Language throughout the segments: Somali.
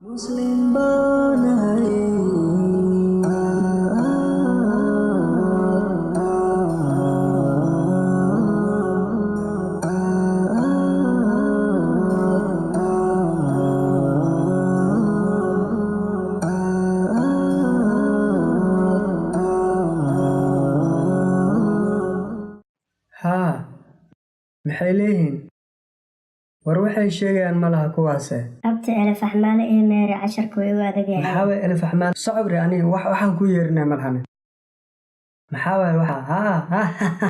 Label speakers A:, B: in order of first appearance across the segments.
A: Muslim banahay haa maxay leeyihiin war waxay sheegayaan malaha kuwaase
B: abti elef axmaale iyo meeri casharka way u adagyahay
A: maxaa way elif axmaan socobri aniga waxaan ku yeerinay malahane maxaa waay waxa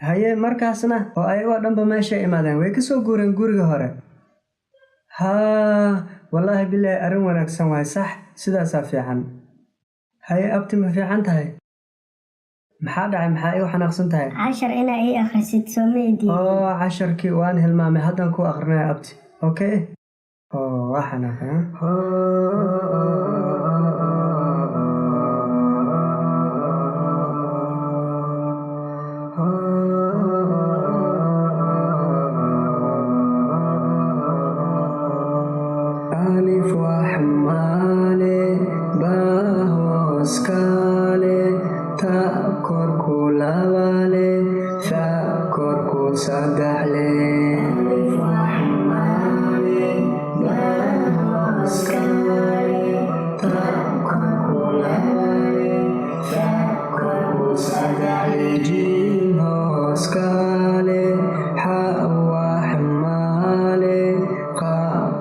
A: haye markaasna oo ayagoo dhanba meeshay imaadeen way ka soo guureen guriga hore haa wallaahi bilaahi arrin wanaagsan waay sax sidaasaa fiican haye abti ma fiican tahay maxaa dhacay maxaa igu xanaaqsan tahay
B: cashar inaa ii akhrisid soo ma idiin
A: oo casharkii waan hilmaamay haddaan ku akrinaya abti okay waa xanaaqay alif waxmaale bahoskale ta korku labale fa korku sadaxle alif waxmaale bahoskale ta korku labale fa korku sadaxle jim hoskale xa waxmaale qa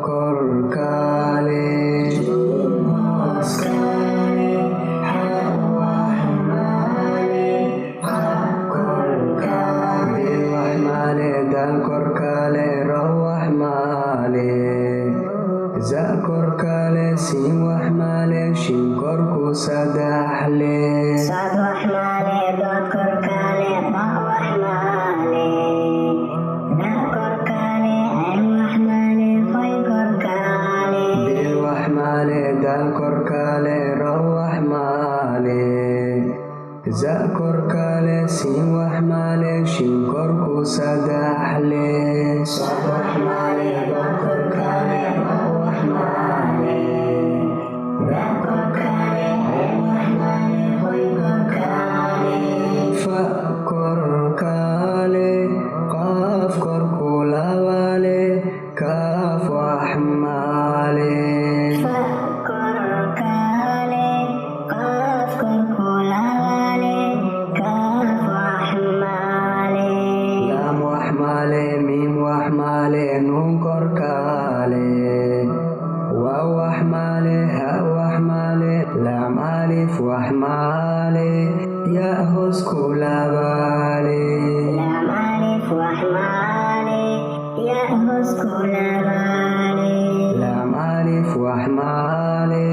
A: korkale jim hoskale xa waxmaale qa korkale waxmaale dal korkale ra waxmaale za korkale sin waxmaale shin korku sadaxle
B: saad waxmaale dood korkaale ba waxmaale da korkaale ay waxmaale qoy korkaale
A: dil waxmaale dal korkale ra waxmaale za korkale sin waxmaale shin korku sadaxle sad waxmaale dood korkale ra waxmaale da korkale ay waxmaale qoy korkaale fa korkale qaaf korku labale kaaf waxmaale
B: fa korkaale qaaf korku labale kaaf waxmaale
A: laam waxmaale miim waxmaale nuun korkaale waa waxmaale ha waxmaale laam alif waxmaale ya hoos ku labaale
B: laam alif waxmaale ya hoos ku labaale
A: laam alif waxmaale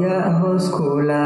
A: ya hoos ku labaale